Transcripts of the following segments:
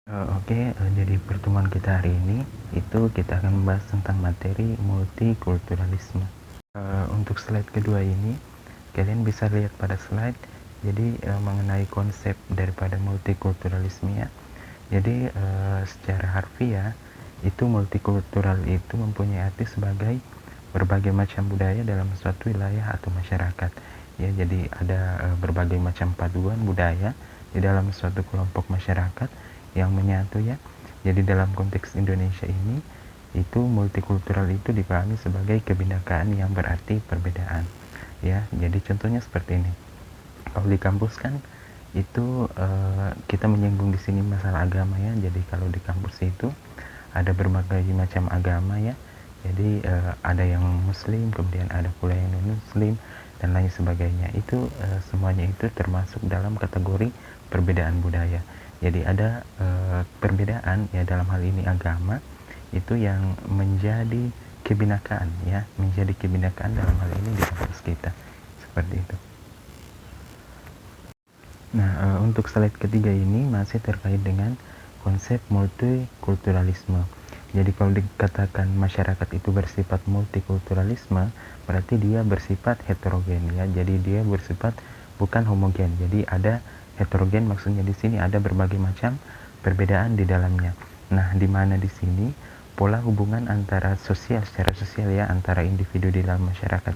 Jadi pertemuan kita hari ini itu kita akan membahas tentang materi multikulturalisme. Untuk slide kedua ini, kalian bisa lihat pada slide, jadi mengenai konsep daripada multikulturalisme ya. Jadi secara harfiah, itu multikultural itu mempunyai arti sebagai berbagai macam budaya dalam suatu wilayah atau masyarakat. Ya, jadi ada berbagai macam paduan budaya di dalam suatu kelompok masyarakat yang menyatu ya. Jadi dalam konteks Indonesia ini, itu multikultural itu dipahami sebagai kebinekaan yang berarti perbedaan. Ya, jadi contohnya seperti ini. Kalau di kampus kan itu kita menyinggung di sini masalah agama ya. Jadi kalau di kampus itu ada berbagai macam agama ya. Jadi ada yang muslim, kemudian ada pula yang non muslim dan lain sebagainya. Itu semuanya itu termasuk dalam kategori perbedaan budaya. Jadi ada perbedaan ya, dalam hal ini agama itu yang menjadi kebinekaan ya, menjadi kebinekaan dalam hal ini di kampus kita. Seperti itu. Nah, untuk slide ketiga ini masih terkait dengan konsep multikulturalisme. Jadi kalau dikatakan masyarakat itu bersifat multikulturalisme, berarti dia bersifat heterogen ya. Jadi dia bersifat bukan homogen. Jadi ada heterogen, maksudnya di sini ada berbagai macam perbedaan di dalamnya. Nah, di mana di sini pola hubungan antara sosial, secara sosial ya, antara individu di dalam masyarakat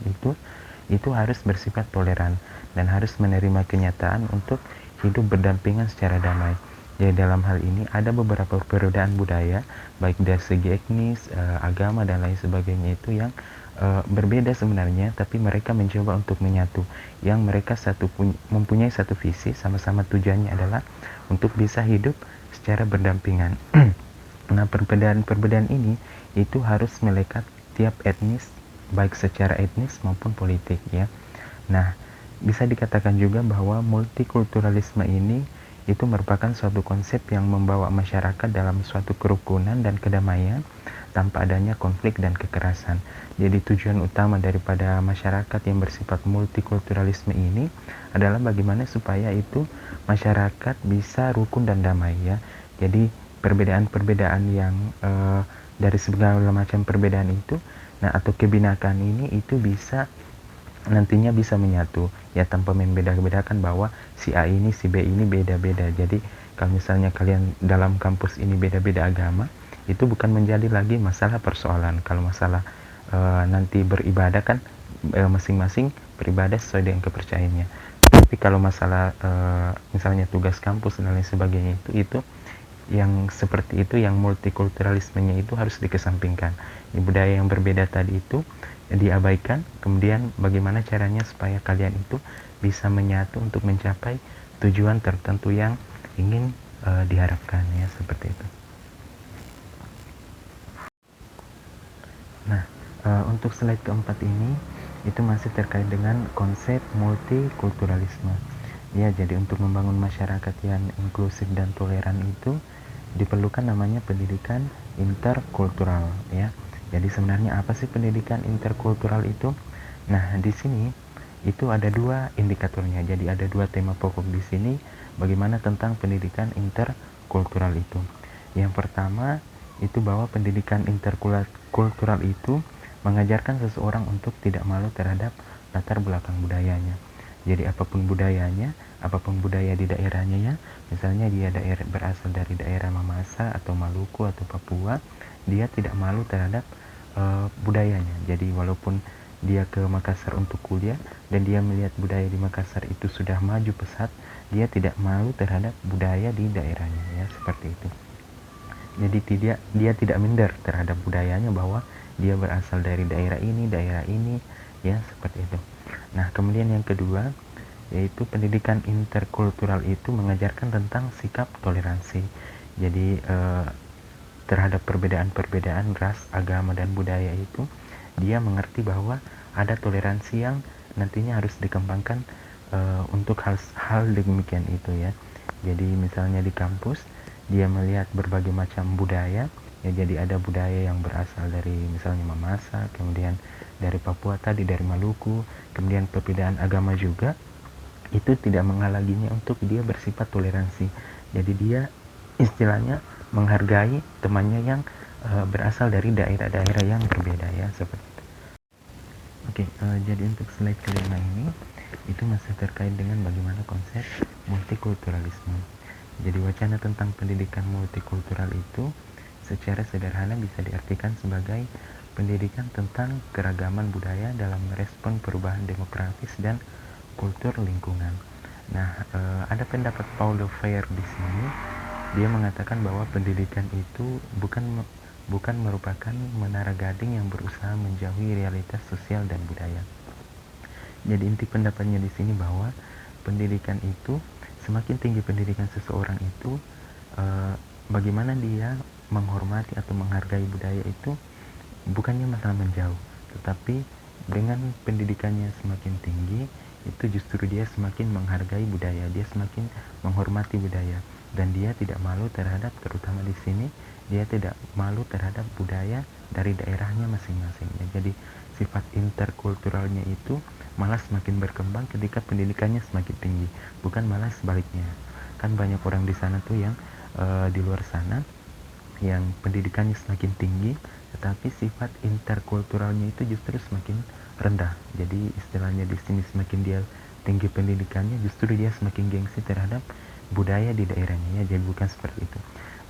itu harus bersifat toleran dan harus menerima kenyataan untuk hidup berdampingan secara damai. Jadi dalam hal ini ada beberapa perbedaan budaya, baik dari segi etnis, agama dan lain sebagainya itu yang berbeda sebenarnya, tapi mereka mencoba untuk menyatu. Yang mereka mempunyai satu visi, sama-sama tujuannya adalah untuk bisa hidup secara berdampingan. Nah, perbedaan-perbedaan ini itu harus melekat tiap etnis, baik secara etnis maupun politik ya. Nah, bisa dikatakan juga bahwa multikulturalisme ini itu merupakan suatu konsep yang membawa masyarakat dalam suatu kerukunan dan kedamaian tanpa adanya konflik dan kekerasan. Jadi tujuan utama daripada masyarakat yang bersifat multikulturalisme ini adalah bagaimana supaya itu masyarakat bisa rukun dan damai ya. Jadi perbedaan-perbedaan yang dari segala macam perbedaan itu, nah atau kebinekaan ini itu bisa nantinya bisa menyatu ya, tanpa membeda-bedakan bahwa si A ini si B ini beda-beda. Jadi kalau misalnya kalian dalam kampus ini beda-beda agama, itu bukan menjadi lagi masalah persoalan. Kalau masalah nanti beribadah kan masing-masing beribadah sesuai dengan kepercayaannya. Tapi kalau masalah misalnya tugas kampus dan lain sebagainya, itu yang seperti itu, yang multikulturalismenya itu harus dikesampingkan. Budaya yang berbeda tadi itu diabaikan, kemudian bagaimana caranya supaya kalian itu bisa menyatu untuk mencapai tujuan tertentu yang ingin diharapkan ya, seperti itu. Nah, untuk slide keempat ini itu masih terkait dengan konsep multikulturalisme. Ya, jadi untuk membangun masyarakat yang inklusif dan toleran itu diperlukan namanya pendidikan interkultural ya. Jadi sebenarnya apa sih pendidikan interkultural itu? Nah, di sini itu ada dua indikatornya. Jadi ada dua tema pokok di sini bagaimana tentang pendidikan interkultural itu. Yang pertama itu bahwa pendidikan interkultural itu mengajarkan seseorang untuk tidak malu terhadap latar belakang budayanya. Jadi apapun budayanya, apapun budaya di daerahnya ya, misalnya dia berasal dari daerah Mamasa atau Maluku atau Papua, dia tidak malu terhadap budayanya. Jadi walaupun dia ke Makassar untuk kuliah dan dia melihat budaya di Makassar itu sudah maju pesat, dia tidak malu terhadap budaya di daerahnya ya, seperti itu. Jadi dia tidak minder terhadap budayanya, bahwa dia berasal dari daerah ini ya, seperti itu. Nah, kemudian yang kedua yaitu pendidikan interkultural itu mengajarkan tentang sikap toleransi. Jadi terhadap perbedaan-perbedaan ras, agama dan budaya itu, dia mengerti bahwa ada toleransi yang nantinya harus dikembangkan untuk hal demikian itu ya. Jadi misalnya di kampus dia melihat berbagai macam budaya ya, jadi ada budaya yang berasal dari misalnya Mamasa, kemudian dari Papua tadi, dari Maluku, kemudian perbedaan agama juga, itu tidak menghalanginya untuk dia bersifat toleransi. Jadi dia istilahnya menghargai temannya yang berasal dari daerah-daerah yang berbeda ya, seperti itu. Oke, jadi untuk slide kelima ini itu masih terkait dengan bagaimana konsep multikulturalisme. Jadi wacana tentang pendidikan multikultural itu secara sederhana bisa diartikan sebagai pendidikan tentang keragaman budaya dalam merespon perubahan demografis dan kultur lingkungan. Nah, ada pendapat Paulo Freire di sini. Dia mengatakan bahwa pendidikan itu bukan merupakan menara gading yang berusaha menjauhi realitas sosial dan budaya. Jadi inti pendapatnya di sini bahwa pendidikan itu, semakin tinggi pendidikan seseorang itu, bagaimana dia menghormati atau menghargai budaya itu bukannya masalah menjauh, tetapi dengan pendidikannya semakin tinggi itu justru dia semakin menghargai budaya, dia semakin menghormati budaya, dan dia tidak malu terhadap, terutama di sini dia tidak malu terhadap budaya dari daerahnya masing-masing. Jadi sifat interkulturalnya itu malah semakin berkembang ketika pendidikannya semakin tinggi, bukan malah sebaliknya. Kan banyak orang di sana tuh yang di luar sana yang pendidikannya semakin tinggi tetapi sifat interkulturalnya itu justru semakin rendah. Jadi istilahnya di sini semakin dia tinggi pendidikannya, justru dia semakin gengsi terhadap budaya di daerahnya ya. Jadi bukan seperti itu.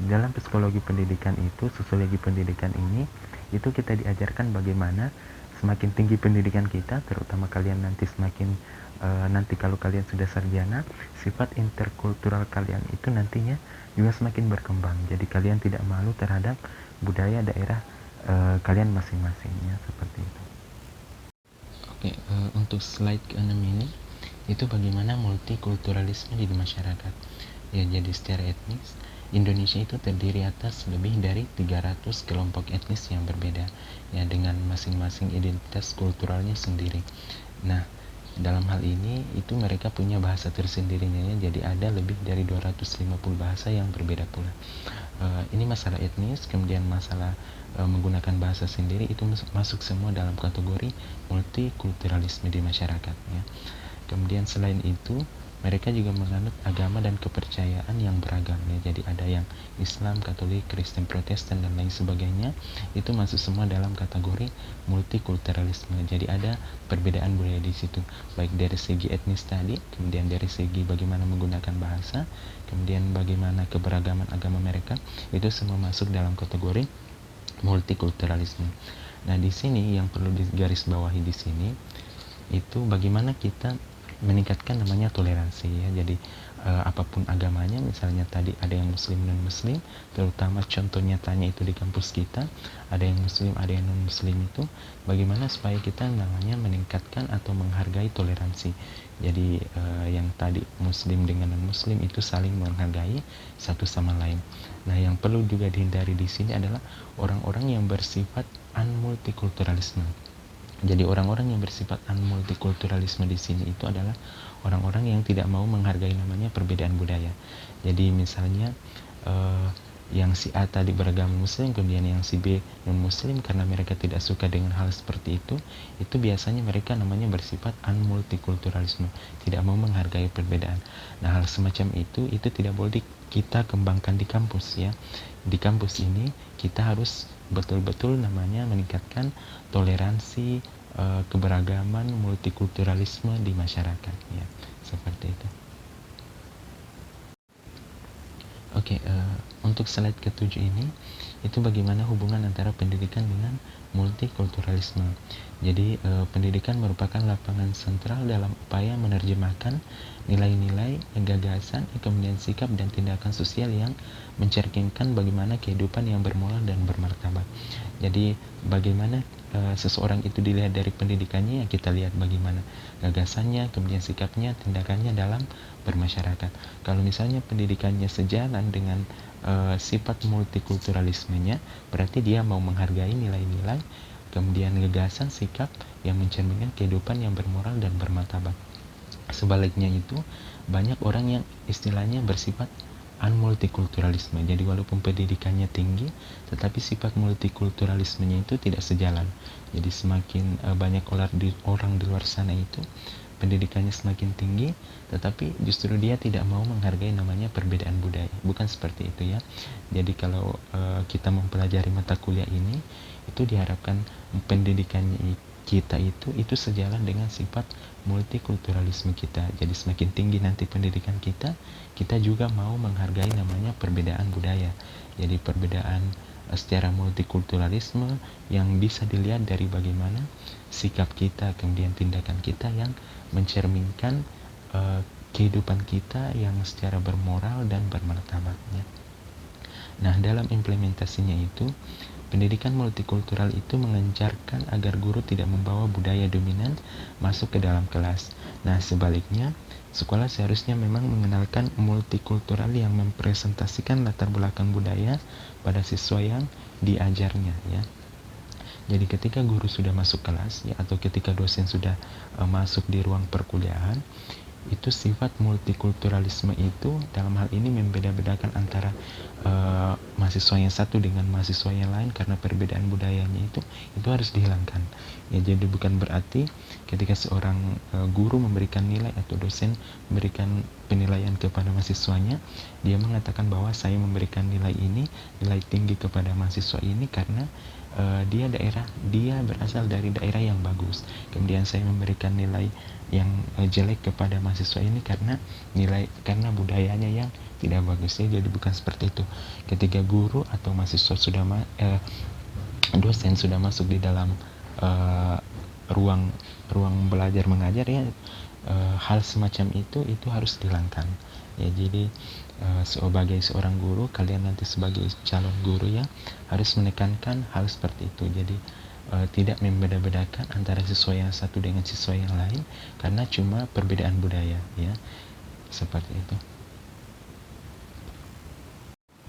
Dalam psikologi pendidikan itu, sosiologi pendidikan ini, itu kita diajarkan bagaimana semakin tinggi pendidikan kita, terutama kalian nanti nanti kalau kalian sudah sarjana, sifat interkultural kalian itu nantinya juga semakin berkembang. Jadi kalian tidak malu terhadap budaya daerah kalian masing-masingnya, seperti itu. Oke, untuk slide ke-6 ini itu bagaimana multikulturalisme di masyarakat. Ya, jadi secara etnis Indonesia itu terdiri atas lebih dari 300 kelompok etnis yang berbeda ya, dengan masing-masing identitas kulturalnya sendiri. Nah, dalam hal ini itu mereka punya bahasa tersendirinya ya, jadi ada lebih dari 250 bahasa yang berbeda pula. Ini masalah etnis, kemudian masalah menggunakan bahasa sendiri, itu masuk semua dalam kategori multikulturalisme di masyarakat ya. Kemudian selain itu mereka juga menganut agama dan kepercayaan yang beragam ya. Jadi ada yang Islam, Katolik, Kristen, Protestan dan lain sebagainya. Itu masuk semua dalam kategori multikulturalisme. Jadi ada perbedaan budaya di situ, baik dari segi etnis tadi, kemudian dari segi bagaimana menggunakan bahasa, kemudian bagaimana keberagaman agama mereka, itu semua masuk dalam kategori multikulturalisme. Nah, di sini yang perlu digarisbawahi di sini itu bagaimana kita meningkatkan namanya toleransi ya. Jadi apapun agamanya, misalnya tadi ada yang muslim non muslim, terutama contoh nyatanya itu di kampus kita ada yang muslim ada yang non muslim, itu bagaimana supaya kita namanya meningkatkan atau menghargai toleransi. Jadi yang tadi muslim dengan non muslim itu saling menghargai satu sama lain. Nah, yang perlu juga dihindari di sini adalah orang-orang yang bersifat unmultikulturalisme. Jadi orang-orang yang bersifat multikulturalisme di sini itu adalah orang-orang yang tidak mau menghargai namanya perbedaan budaya. Jadi misalnya yang si A tadi beragama muslim, kemudian yang si B non muslim, karena mereka tidak suka dengan hal seperti itu biasanya mereka namanya bersifat multikulturalisme, tidak mau menghargai perbedaan. Nah, hal semacam itu tidak boleh kita kembangkan di kampus ya. Di kampus ini kita harus betul-betul namanya meningkatkan toleransi, keberagaman, multikulturalisme di masyarakat ya, seperti itu. Oke, untuk slide ke-7 ini itu bagaimana hubungan antara pendidikan dengan multikulturalisme. Jadi pendidikan merupakan lapangan sentral dalam upaya menerjemahkan nilai-nilai, gagasan, kemudian sikap dan tindakan sosial yang mencerminkan bagaimana kehidupan yang bermoral dan bermartabat. Jadi bagaimana seseorang itu dilihat dari pendidikannya, ya kita lihat bagaimana gagasannya, kemudian sikapnya, tindakannya dalam bermasyarakat. Kalau misalnya pendidikannya sejalan dengan sifat multikulturalismenya, berarti dia mau menghargai nilai-nilai, kemudian gagasan, sikap yang mencerminkan kehidupan yang bermoral dan bermartabat. Sebaliknya itu banyak orang yang istilahnya bersifat multikulturalisme. Jadi walaupun pendidikannya tinggi, tetapi sifat multikulturalismenya itu tidak sejalan. Jadi semakin banyak orang di luar sana itu pendidikannya semakin tinggi, tetapi justru dia tidak mau menghargai namanya perbedaan budaya. Bukan seperti itu ya. Jadi kalau kita mempelajari mata kuliah ini, itu diharapkan pendidikannya kita itu sejalan dengan sifat multikulturalisme kita. Jadi semakin tinggi nanti pendidikan kita juga mau menghargai namanya perbedaan budaya. Jadi perbedaan secara multikulturalisme yang bisa dilihat dari bagaimana sikap kita, kemudian tindakan kita yang mencerminkan kehidupan kita yang secara bermoral dan bermartabat. Nah, dalam implementasinya itu, pendidikan multikultural itu mengencarkan agar guru tidak membawa budaya dominan masuk ke dalam kelas. Nah, sebaliknya, sekolah seharusnya memang mengenalkan multikultural yang mempresentasikan latar belakang budaya pada siswa yang diajarnya ya. Jadi ketika guru sudah masuk kelas ya, atau ketika dosen sudah masuk di ruang perkuliahan, itu sifat multikulturalisme itu dalam hal ini membeda-bedakan antara mahasiswa yang satu dengan mahasiswa yang lain karena perbedaan budayanya itu harus dihilangkan ya. Jadi bukan berarti ketika seorang guru memberikan nilai atau dosen memberikan penilaian kepada mahasiswanya, dia mengatakan bahwa saya memberikan nilai tinggi kepada mahasiswa ini karena dia berasal dari daerah yang bagus, kemudian saya memberikan nilai yang jelek kepada mahasiswa ini karena budayanya yang tidak bagus ya. Jadi bukan seperti itu. Ketika guru atau mahasiswa dosen sudah masuk di dalam ruang belajar mengajar ya, hal semacam itu harus dihilangkan ya. Jadi sebagai seorang guru, kalian nanti sebagai calon guru ya harus menekankan hal seperti itu. Jadi tidak membeda-bedakan antara siswa yang satu dengan siswa yang lain karena cuma perbedaan budaya ya, seperti itu.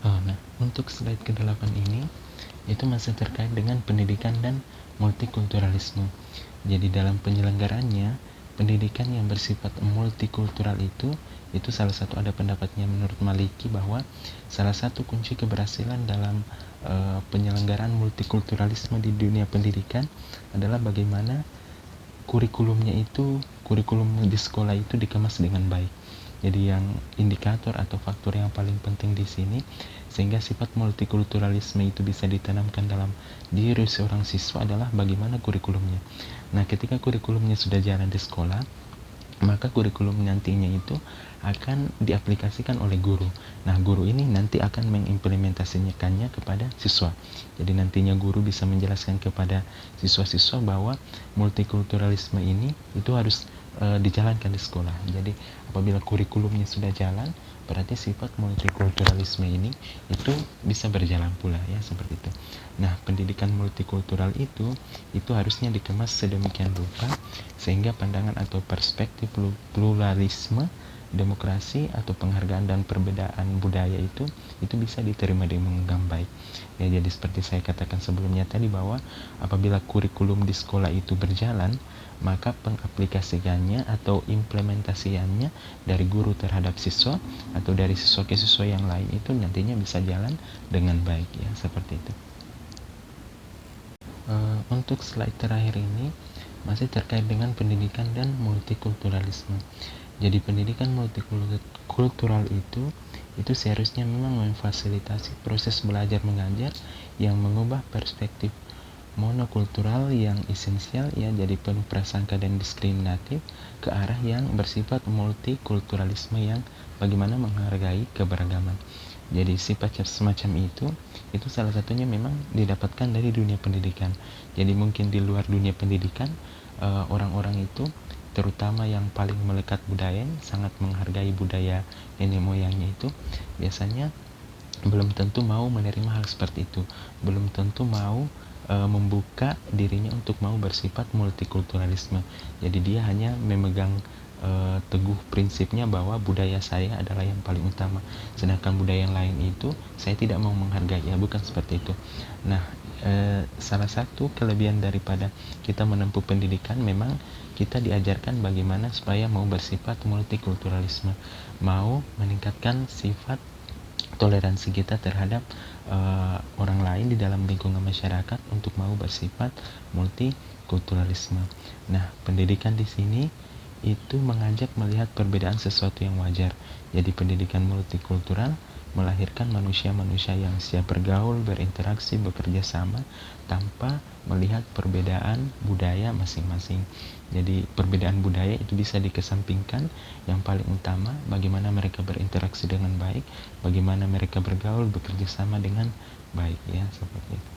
Nah, untuk slide ke-8 ini itu masih terkait dengan pendidikan dan multikulturalisme. Jadi dalam penyelenggarannya, pendidikan yang bersifat multikultural itu salah satu, ada pendapatnya menurut Maliki bahwa salah satu kunci keberhasilan dalam penyelenggaraan multikulturalisme di dunia pendidikan adalah bagaimana kurikulum di sekolah itu dikemas dengan baik. Jadi yang indikator atau faktor yang paling penting di sini sehingga sifat multikulturalisme itu bisa ditanamkan dalam diri seorang siswa adalah bagaimana kurikulumnya. Nah, ketika kurikulumnya sudah jalan di sekolah, maka kurikulum nantinya itu akan diaplikasikan oleh guru. Nah, guru ini nanti akan mengimplementasikannya kepada siswa. Jadi nantinya guru bisa menjelaskan kepada siswa-siswa bahwa multikulturalisme ini itu harus dijalankan di sekolah. Jadi apabila kurikulumnya sudah jalan, berarti sifat multikulturalisme ini itu bisa berjalan pula ya, seperti itu. Nah, pendidikan multikultural itu harusnya dikemas sedemikian rupa sehingga pandangan atau perspektif pluralisme, demokrasi atau penghargaan dan perbedaan budaya itu bisa diterima dengan baik ya. Jadi seperti saya katakan sebelumnya tadi bahwa apabila kurikulum di sekolah itu berjalan, maka pengaplikasikannya atau implementasiannya dari guru terhadap siswa atau dari siswa ke siswa yang lain itu nantinya bisa jalan dengan baik ya, seperti itu. Untuk slide terakhir ini masih terkait dengan pendidikan dan multikulturalisme. Jadi pendidikan multikultural itu seharusnya memang memfasilitasi proses belajar mengajar yang mengubah perspektif monokultural yang esensial ya, jadi penuh prasangka dan diskriminatif, ke arah yang bersifat multikulturalisme yang bagaimana menghargai keberagaman. Jadi sifat semacam itu salah satunya memang didapatkan dari dunia pendidikan. Jadi mungkin di luar dunia pendidikan, orang-orang itu terutama yang paling melekat budaya, sangat menghargai budaya nenek moyangnya itu, biasanya belum tentu mau menerima hal seperti itu, belum tentu mau membuka dirinya untuk mau bersifat multikulturalisme. Jadi dia hanya memegang teguh prinsipnya bahwa budaya saya adalah yang paling utama, sedangkan budaya yang lain itu saya tidak mau menghargai ya, bukan seperti itu. Nah, salah satu kelebihan daripada kita menempuh pendidikan, memang kita diajarkan bagaimana supaya mau bersifat multikulturalisme, mau meningkatkan sifat toleransi kita terhadap orang lain di dalam lingkungan masyarakat untuk mau bersifat multikulturalisme. Nah, pendidikan di sini itu mengajak melihat perbedaan sesuatu yang wajar. Jadi pendidikan multikultural melahirkan manusia-manusia yang siap bergaul, berinteraksi, bekerja sama tanpa melihat perbedaan budaya masing-masing. Jadi perbedaan budaya itu bisa dikesampingkan, yang paling utama bagaimana mereka berinteraksi dengan baik, bagaimana mereka bergaul, bekerja sama dengan baik, ya, seperti itu.